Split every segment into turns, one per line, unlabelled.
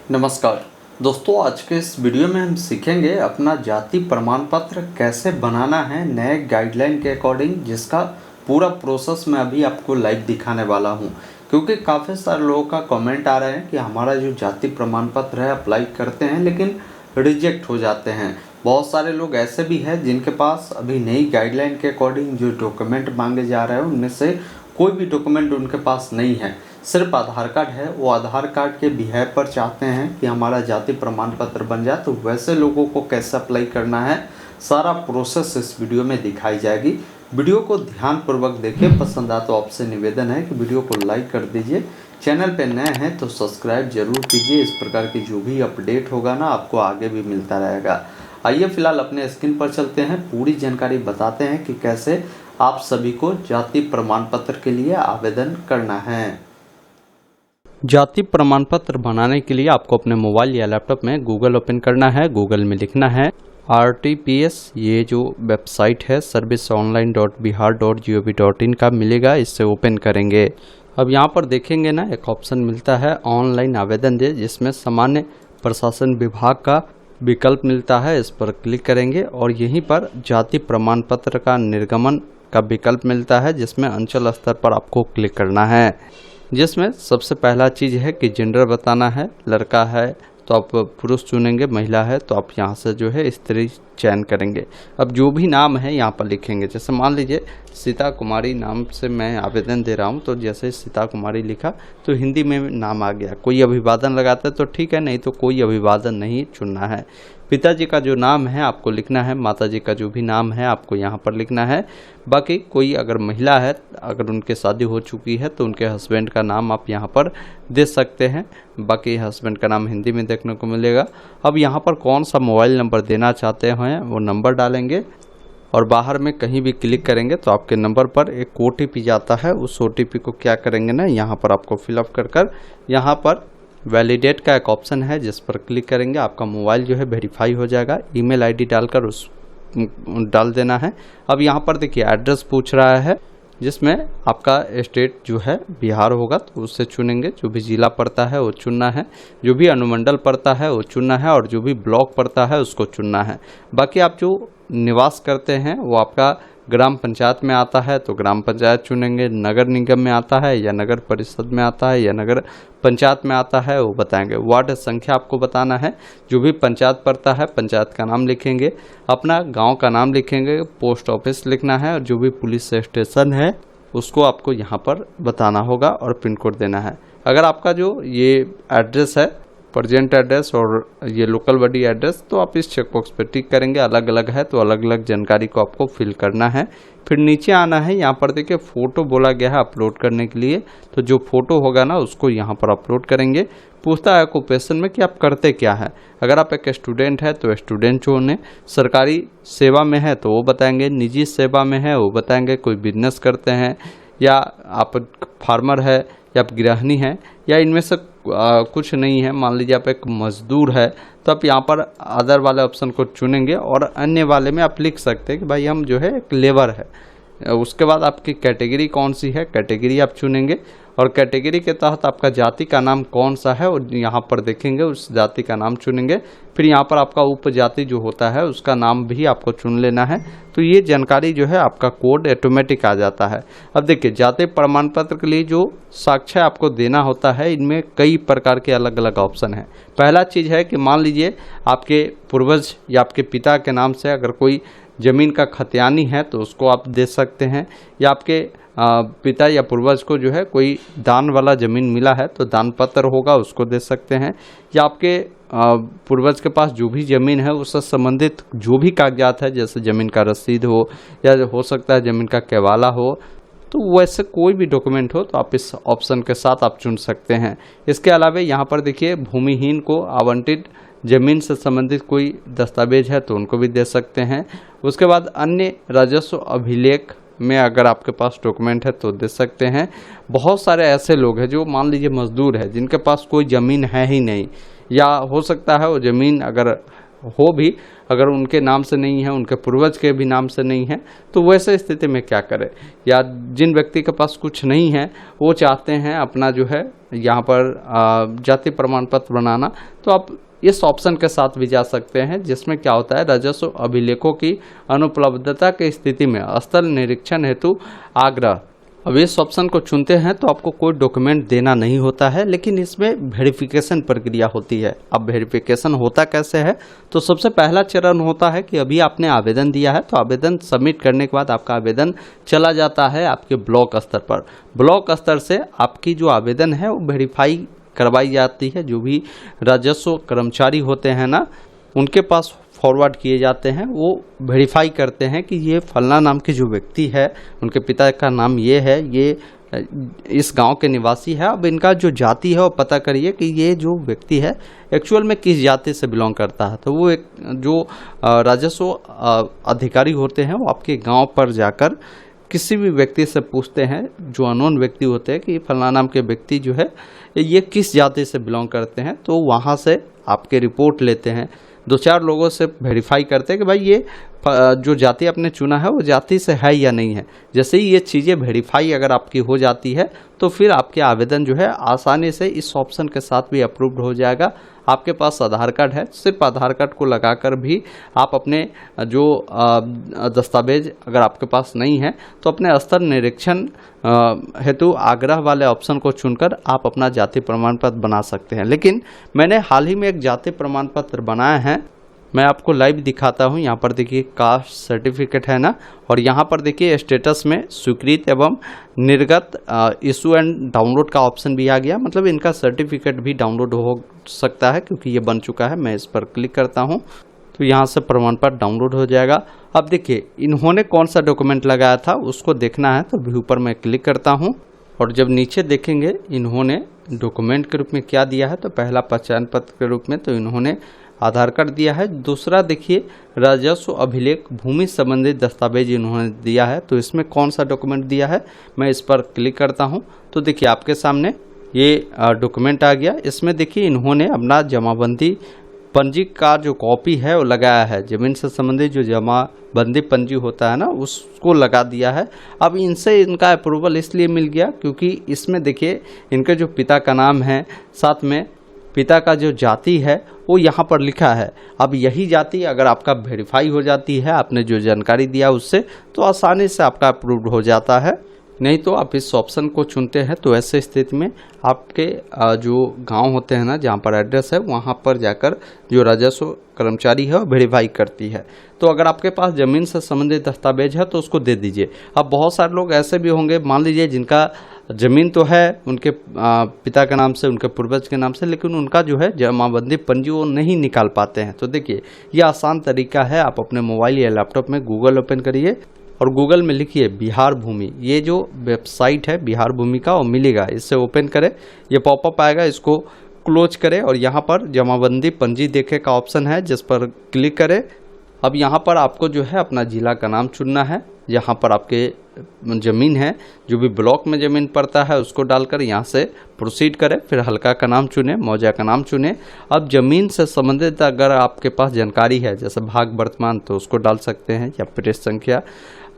नमस्कार दोस्तों, आज के इस वीडियो में हम सीखेंगे अपना जाति प्रमाण पत्र कैसे बनाना है नए गाइडलाइन के अकॉर्डिंग, जिसका पूरा प्रोसेस मैं अभी आपको लाइव दिखाने वाला हूं। क्योंकि काफ़ी सारे लोगों का कमेंट आ रहा है कि हमारा जो जाति प्रमाण पत्र है अप्लाई करते हैं लेकिन रिजेक्ट हो जाते हैं। बहुत सारे लोग ऐसे भी हैं जिनके पास अभी नई गाइडलाइन के अकॉर्डिंग जो डॉक्यूमेंट मांगे जा रहे हैं उनमें से कोई भी डॉक्यूमेंट उनके पास नहीं है, सिर्फ आधार कार्ड है। वो आधार कार्ड के बिहेव पर चाहते हैं कि हमारा जाति प्रमाण पत्र बन जाए। तो वैसे लोगों को कैसे अप्लाई करना है, सारा प्रोसेस इस वीडियो में दिखाई जाएगी। वीडियो को ध्यानपूर्वक देखिए। पसंद आए तो आपसे निवेदन है कि वीडियो को लाइक कर दीजिए। चैनल पे नए हैं तो सब्सक्राइब जरूर कीजिए। इस प्रकार की जो भी अपडेट होगा ना आपको आगे भी मिलता रहेगा। आइए फिलहाल अपने स्क्रीन पर चलते हैं, पूरी जानकारी बताते हैं कि कैसे आप सभी को जाति प्रमाण पत्र के लिए आवेदन करना है। जाति प्रमाण पत्र बनाने के लिए आपको अपने मोबाइल या लैपटॉप में गूगल ओपन करना है। गूगल में लिखना है RTPS, ये जो वेबसाइट है serviceonline.bihar.gov.in का मिलेगा, इससे ओपन करेंगे। अब यहाँ पर देखेंगे ना एक ऑप्शन मिलता है ऑनलाइन आवेदन दे, जिसमें सामान्य प्रशासन विभाग का विकल्प मिलता है। इस पर क्लिक करेंगे और यहीं पर जाति प्रमाण पत्र का निर्गमन का विकल्प मिलता है, जिसमें अंचल स्तर पर आपको क्लिक करना है। जिसमें सबसे पहला चीज़ है कि जेंडर बताना है। लड़का है तो आप पुरुष चुनेंगे, महिला है तो आप यहाँ से जो है स्त्री चयन करेंगे। अब जो भी नाम है यहाँ पर लिखेंगे। जैसे मान लीजिए सीता कुमारी नाम से मैं आवेदन दे रहा हूँ, तो जैसे सीता कुमारी लिखा तो हिंदी में नाम आ गया। कोई अभिवादन लगाता है तो ठीक है, नहीं तो कोई अभिवादन नहीं चुनना है। पिताजी का जो नाम है आपको लिखना है, माताजी का जो भी नाम है आपको यहाँ पर लिखना है। बाकी कोई अगर महिला है, अगर उनके शादी हो चुकी है तो उनके हस्बैंड का नाम आप यहाँ पर दे सकते हैं। बाकी हस्बैंड का नाम हिंदी में देखने को मिलेगा। अब यहाँ पर कौन सा मोबाइल नंबर देना चाहते हैं वो नंबर डालेंगे और बाहर में कहीं भी क्लिक करेंगे तो आपके नंबर पर एक OTP जाता है। उस OTP को क्या करेंगे ना, यहाँ पर आपको फिलअप कर यहाँ पर वैलिडेट का एक ऑप्शन है, जिस पर क्लिक करेंगे आपका मोबाइल जो है वेरीफाई हो जाएगा। ईमेल आईडी डालकर उस डाल देना है। अब यहाँ पर देखिए एड्रेस पूछ रहा है, जिसमें आपका स्टेट जो है बिहार होगा तो उससे चुनेंगे। जो भी जिला पड़ता है वो चुनना है, जो भी अनुमंडल पड़ता है वो चुनना है और जो भी ब्लॉक पड़ता है उसको चुनना है। बाकी आप जो निवास करते हैं वो आपका ग्राम पंचायत में आता है तो ग्राम पंचायत चुनेंगे। नगर निगम में आता है या नगर परिषद में आता है या नगर पंचायत में आता है वो बताएंगे। वार्ड संख्या आपको बताना है। जो भी पंचायत पड़ता है पंचायत का नाम लिखेंगे, अपना गांव का नाम लिखेंगे, पोस्ट ऑफिस लिखना है और जो भी पुलिस स्टेशन है उसको आपको यहाँ पर बताना होगा और पिन कोड देना है। अगर आपका जो ये एड्रेस है प्रेजेंट एड्रेस और ये लोकल बॉडी एड्रेस, तो आप इस चेकबॉक्स पर टिक करेंगे। अलग अलग है तो अलग अलग जानकारी को आपको फिल करना है। फिर नीचे आना है। यहाँ पर देखिए फ़ोटो बोला गया है अपलोड करने के लिए, तो जो फ़ोटो होगा ना उसको यहाँ पर अपलोड करेंगे। पूछता है ऑक्यूपेशन में कि आप करते क्या है। अगर आप एक स्टूडेंट है तो स्टूडेंट चुनें, सरकारी सेवा में है तो वो बताएंगे, निजी सेवा में है वो बताएंगे, कोई बिजनेस करते हैं या आप फार्मर है या आप गृहिणी हैं या इनमें से कुछ नहीं है। मान लीजिए आप एक मजदूर है तो आप यहाँ पर अदर वाले ऑप्शन को चुनेंगे और अन्य वाले में आप लिख सकते हैं कि भाई हम जो है एक लेबर है। उसके बाद आपकी कैटेगरी कौन सी है, कैटेगरी आप चुनेंगे और कैटेगरी के तहत आपका जाति का नाम कौन सा है और यहाँ पर देखेंगे उस जाति का नाम चुनेंगे। फिर यहाँ पर आपका उपजाति जो होता है उसका नाम भी आपको चुन लेना है। तो ये जानकारी जो है आपका कोड ऑटोमेटिक आ जाता है। अब देखिए जाति प्रमाण पत्र के लिए जो साक्ष्य आपको देना होता है, इनमें कई प्रकार के अलग अलग ऑप्शन है। पहला चीज़ है कि मान लीजिए आपके पूर्वज या आपके पिता के नाम से अगर कोई ज़मीन का खतियानी है तो उसको आप दे सकते हैं, या आपके पिता या पूर्वज को जो है कोई दान वाला ज़मीन मिला है तो दान पत्र होगा उसको दे सकते हैं, या आपके पूर्वज के पास जो भी ज़मीन है उससे संबंधित जो भी कागजात है, जैसे ज़मीन का रसीद हो या हो सकता है ज़मीन का केवाला हो, तो वैसे कोई भी डॉक्यूमेंट हो तो आप इस ऑप्शन के साथ आप चुन सकते हैं। इसके अलावा यहाँ पर देखिए भूमिहीन को आवंटित ज़मीन से संबंधित कोई दस्तावेज है तो उनको भी दे सकते हैं। उसके बाद अन्य राजस्व अभिलेख में अगर आपके पास डॉक्यूमेंट है तो दे सकते हैं। बहुत सारे ऐसे लोग हैं जो मान लीजिए मजदूर है जिनके पास कोई ज़मीन है ही नहीं, या हो सकता है वो ज़मीन अगर हो भी अगर उनके नाम से नहीं है, उनके पूर्वज के भी नाम से नहीं है, तो वैसे स्थिति में क्या करें। या जिन व्यक्ति के पास कुछ नहीं है, वो चाहते हैं अपना जो है यहाँ पर जाति प्रमाण पत्र बनाना, तो आप इस ऑप्शन के साथ भी जा सकते हैं, जिसमें क्या होता है, राजस्व अभिलेखों की अनुपलब्धता की स्थिति में स्थल निरीक्षण हेतु आग्रह। अब इस ऑप्शन को चुनते हैं तो आपको कोई डॉक्यूमेंट देना नहीं होता है, लेकिन इसमें वेरिफिकेशन प्रक्रिया होती है। अब वेरिफिकेशन होता कैसे है, तो सबसे पहला चरण होता है कि अभी आपने आवेदन दिया है, तो आवेदन सबमिट करने के बाद आपका आवेदन चला जाता है आपके ब्लॉक स्तर पर। ब्लॉक स्तर से आपकी जो आवेदन है वो वेरीफाई करवाई जाती है। जो भी राजस्व कर्मचारी होते हैं ना, उनके पास फॉरवर्ड किए जाते हैं। वो वेरीफाई करते हैं कि ये फलना नाम की जो व्यक्ति है, उनके पिता का नाम ये है, ये इस गांव के निवासी है। अब इनका जो जाति है वो पता करिए कि ये जो व्यक्ति है एक्चुअल में किस जाति से बिलोंग करता है। तो वो एक जो राजस्व अधिकारी होते हैं, वो आपके गांव पर जाकर किसी भी व्यक्ति से पूछते हैं, जो अननोन व्यक्ति होते हैं, कि फलाना नाम के व्यक्ति जो है ये किस जाति से बिलोंग करते हैं। तो वहाँ से आपके रिपोर्ट लेते हैं, 2-4 लोगों से वेरीफाई करते हैं कि भाई ये जो जाति आपने चुना है वो जाति से है या नहीं है। जैसे ही ये चीज़ें वेरीफाई अगर आपकी हो जाती है, तो फिर आपके आवेदन जो है आसानी से इस ऑप्शन के साथ भी अप्रूव्ड हो जाएगा। आपके पास आधार कार्ड है, सिर्फ आधार कार्ड को लगाकर भी आप अपने जो दस्तावेज अगर आपके पास नहीं है, तो अपने स्तर निरीक्षण हेतु आग्रह वाले ऑप्शन को चुनकर आप अपना जाति प्रमाण पत्र बना सकते हैं। लेकिन मैंने हाल ही में एक जाति प्रमाण पत्र बनाया है, मैं आपको लाइव दिखाता हूं। यहाँ पर देखिए कास्ट सर्टिफिकेट है ना, और यहाँ पर देखिए स्टेटस में स्वीकृत एवं निर्गत इशू एंड डाउनलोड का ऑप्शन भी आ गया। मतलब इनका सर्टिफिकेट भी डाउनलोड हो सकता है, क्योंकि ये बन चुका है। मैं इस पर क्लिक करता हूँ तो यहाँ से प्रमाण पत्र डाउनलोड हो जाएगा। अब देखिए इन्होंने कौन सा डॉक्यूमेंट लगाया था उसको देखना है, तो व्यू पर मैं क्लिक करता हूँ, और जब नीचे देखेंगे इन्होंने डॉक्यूमेंट के रूप में क्या दिया है, तो पहला पहचान पत्र के रूप में तो इन्होंने आधार कार्ड दिया है। दूसरा देखिए राजस्व अभिलेख भूमि संबंधी दस्तावेज इन्होंने दिया है। तो इसमें कौन सा डॉक्यूमेंट दिया है, मैं इस पर क्लिक करता हूं, तो देखिए आपके सामने ये डॉक्यूमेंट आ गया। इसमें देखिए इन्होंने अपना जमाबंदी पंजी का जो कॉपी है वो लगाया है। जमीन से संबंधित जो जमाबंदी पंजी होता है ना, उसको लगा दिया है। अब इनसे इनका अप्रूवल इसलिए मिल गया क्योंकि इसमें देखिए इनके जो पिता का नाम है, साथ में पिता का जो जाति है वो यहाँ पर लिखा है। अब यही जाति अगर आपका वेरीफाई हो जाती है, आपने जो जानकारी दिया उससे, तो आसानी से आपका अप्रूव्ड हो जाता है। नहीं तो आप इस ऑप्शन को चुनते हैं तो ऐसे स्थिति में आपके जो गांव होते हैं ना, जहाँ पर एड्रेस है, वहाँ पर जाकर जो राजस्व कर्मचारी है वो वेरीफाई करती है। तो अगर आपके पास ज़मीन से संबंधित दस्तावेज है तो उसको दे दीजिए। अब बहुत सारे लोग ऐसे भी होंगे, मान लीजिए जिनका ज़मीन तो है उनके पिता के नाम से, उनके पूर्वज के नाम से, लेकिन उनका जो है जमाबंदी पंजी वो नहीं निकाल पाते हैं। तो देखिए ये आसान तरीका है, आप अपने मोबाइल या लैपटॉप में गूगल ओपन करिए और गूगल में लिखिए बिहार भूमि। ये जो वेबसाइट है बिहार भूमि का, वो मिलेगा, इससे ओपन करें, ये पॉपअप आएगा, इसको क्लोज करें और यहाँ पर जमाबंदी पंजी देखे का ऑप्शन है, जिस पर क्लिक करें। अब यहाँ पर आपको जो है अपना जिला का नाम चुनना है। यहाँ पर आपके ज़मीन है, जो भी ब्लॉक में ज़मीन पड़ता है उसको डालकर यहाँ से प्रोसीड करें। फिर हल्का का नाम चुने, मौजा का नाम चुने। अब ज़मीन से संबंधित अगर आपके पास जानकारी है, जैसे भाग वर्तमान, तो उसको डाल सकते हैं, या पृष्ठ संख्या।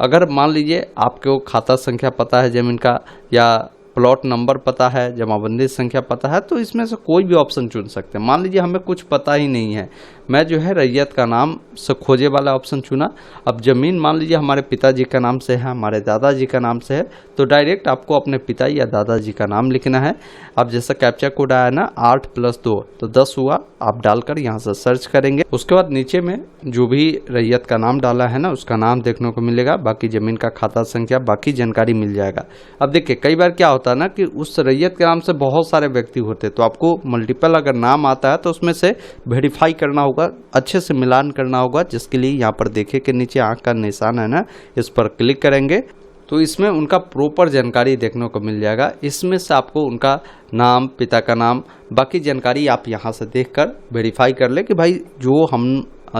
अगर मान लीजिए आपको खाता संख्या पता है ज़मीन का, या प्लॉट नंबर पता है, जमाबंदी संख्या पता है, तो इसमें से कोई भी ऑप्शन चुन सकते हैं। मान लीजिए हमें कुछ पता ही नहीं है, मैं जो है रैयत का नाम से खोजे वाला ऑप्शन चुना। अब ज़मीन मान लीजिए हमारे पिताजी का नाम से है, हमारे दादाजी का नाम से है, तो डायरेक्ट आपको अपने पिता या दादाजी का नाम लिखना है। अब जैसा कैप्चा कोड आया ना 8 + 2 तो 10 हुआ, आप डालकर यहाँ से सर्च करेंगे। उसके बाद नीचे में जो भी रैयत का नाम डाला है ना, उसका नाम देखने को मिलेगा, बाकी ज़मीन का खाता संख्या, बाकी जानकारी मिल जाएगा। अब देखिए कई बार क्या होता है ना कि उस रैयत के नाम से बहुत सारे व्यक्ति होते हैं, तो आपको मल्टीपल अगर नाम आता है तो उसमें से वेरीफाई करना होगा, अच्छे से मिलान करना होगा, जिसके लिए यहाँ पर देखिए कि नीचे आंख का निशान है ना, इस पर क्लिक करेंगे तो इसमें उनका प्रॉपर जानकारी देखने को मिल जाएगा। इसमें से आपको उनका नाम, पिता का नाम, बाकी जानकारी आप यहाँ से देखकर वेरीफाई कर ले कि भाई जो हम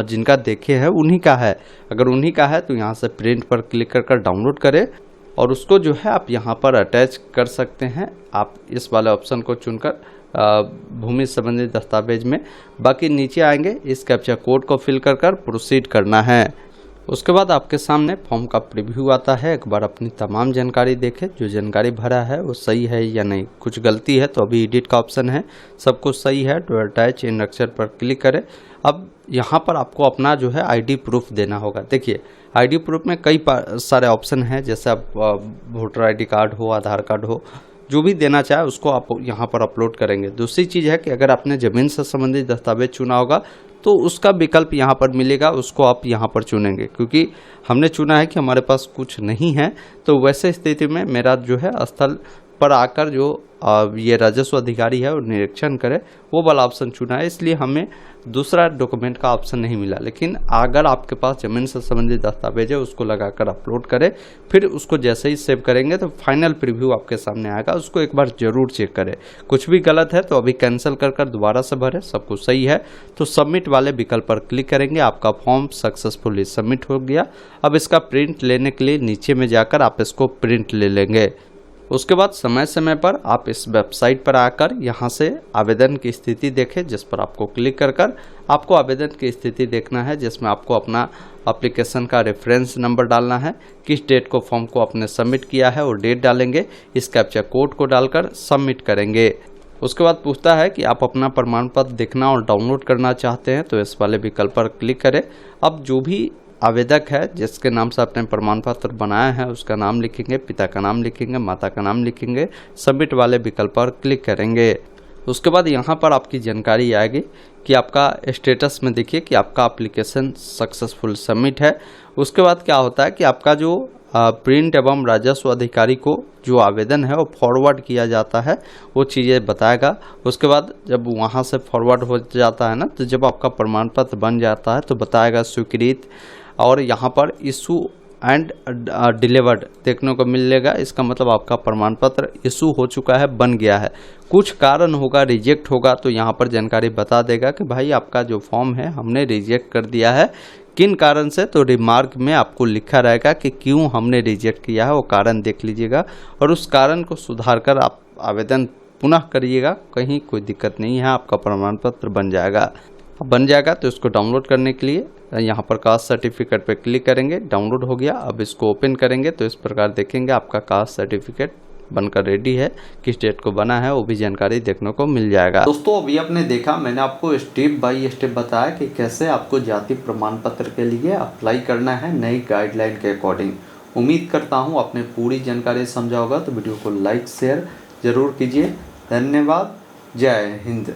जिनका देखे हैं उन्हीं का है। अगर उन्हीं का है तो यहाँ से प्रिंट पर क्लिक कर डाउनलोड करें और उसको जो है आप यहाँ पर अटैच कर सकते हैं। आप इस वाले ऑप्शन को चुनकर भूमि संबंधी दस्तावेज में। बाकी नीचे आएंगे, इस कैप्चा कोड को फिल कर प्रोसीड करना है। उसके बाद आपके सामने फॉर्म का प्रीव्यू आता है। एक बार अपनी तमाम जानकारी देखें, जो जानकारी भरा है वो सही है या नहीं, कुछ गलती है तो अभी एडिट का ऑप्शन है, सब कुछ सही है तो अटैच इन अक्षर पर क्लिक करें। अब यहाँ पर आपको अपना जो है आईडी प्रूफ देना होगा। देखिए आईडी प्रूफ में कई सारे ऑप्शन हैं, जैसे आप वोटर आईडी कार्ड हो, आधार कार्ड हो, जो भी देना चाहे उसको आप यहाँ पर अपलोड करेंगे। दूसरी चीज़ है कि अगर आपने ज़मीन से संबंधित दस्तावेज चुना होगा तो उसका विकल्प यहाँ पर मिलेगा, उसको आप यहाँ पर चुनेंगे। क्योंकि हमने चुना है कि हमारे पास कुछ नहीं है, तो वैसे स्थिति में मेरा जो है स्थल पर आकर जो ये राजस्व अधिकारी है वो निरीक्षण करे, वो वाला ऑप्शन चुना है, इसलिए हमें दूसरा डॉक्यूमेंट का ऑप्शन नहीं मिला। लेकिन अगर आपके पास ज़मीन से संबंधित दस्तावेज है उसको लगाकर अपलोड करें, फिर उसको जैसे ही सेव करेंगे तो फाइनल प्रीव्यू आपके सामने आएगा, उसको एक बार जरूर चेक करें। कुछ भी गलत है तो अभी कैंसिल कर दोबारा से भरें, सब कुछ सही है तो सबमिट वाले विकल्प पर क्लिक करेंगे। आपका फॉर्म सक्सेसफुली सबमिट हो गया। अब इसका प्रिंट लेने के लिए नीचे में जाकर आप इसको प्रिंट ले लेंगे। उसके बाद समय समय पर आप इस वेबसाइट पर आकर यहाँ से आवेदन की स्थिति देखें, जिस पर आपको क्लिक कर आपको आवेदन की स्थिति देखना है, जिसमें आपको अपना एप्लीकेशन का रेफरेंस नंबर डालना है, किस डेट को फॉर्म को आपने सबमिट किया है वो डेट डालेंगे, इस कैप्चा कोड को डालकर सबमिट करेंगे। उसके बाद पूछता है कि आप अपना प्रमाण पत्र देखना और डाउनलोड करना चाहते हैं, तो इस वाले विकल्प पर क्लिक करें। अब जो भी आवेदक है जिसके नाम से आपने प्रमाण पत्र बनाया है उसका नाम लिखेंगे, पिता का नाम लिखेंगे, माता का नाम लिखेंगे, सबमिट वाले विकल्प पर क्लिक करेंगे। उसके बाद यहाँ पर आपकी जानकारी आएगी कि आपका स्टेटस में देखिए कि आपका एप्लीकेशन सक्सेसफुल सबमिट है। उसके बाद क्या होता है कि आपका जो प्रिंट एवं राजस्व अधिकारी को जो आवेदन है वो फॉरवर्ड किया जाता है, वो चीज़ें बताएगा। उसके बाद जब वहाँ से फॉरवर्ड हो जाता है ना, तो जब आपका प्रमाण पत्र बन जाता है तो बताएगा स्वीकृत, और यहाँ पर इशू एंड डिलीवर्ड देखने को मिलेगा। इसका मतलब आपका प्रमाण पत्र इशू हो चुका है, बन गया है। कुछ कारण होगा, रिजेक्ट होगा, तो यहाँ पर जानकारी बता देगा कि भाई आपका जो फॉर्म है हमने रिजेक्ट कर दिया है, किन कारण से, तो रिमार्क में आपको लिखा रहेगा कि क्यों हमने रिजेक्ट किया है, वो कारण देख लीजिएगा और उस कारण को सुधार कर आप आवेदन पुनः करिएगा। कहीं कोई दिक्कत नहीं है, आपका प्रमाण पत्र बन जाएगा। बन जाएगा तो इसको डाउनलोड करने के लिए यहाँ पर कास्ट सर्टिफिकेट पर क्लिक करेंगे, डाउनलोड हो गया। अब इसको ओपन करेंगे तो इस प्रकार देखेंगे आपका कास्ट सर्टिफिकेट बनकर रेडी है, किस डेट को बना है वो भी जानकारी देखने को मिल जाएगा। दोस्तों अभी आपने देखा, मैंने आपको स्टेप बाय स्टेप बताया कि कैसे आपको जाति प्रमाण पत्र के लिए अप्लाई करना है नई गाइडलाइन के अकॉर्डिंग। उम्मीद करता हूँ आपने पूरी जानकारी समझा होगा, तो वीडियो को लाइक शेयर जरूर कीजिए। धन्यवाद। जय हिंद।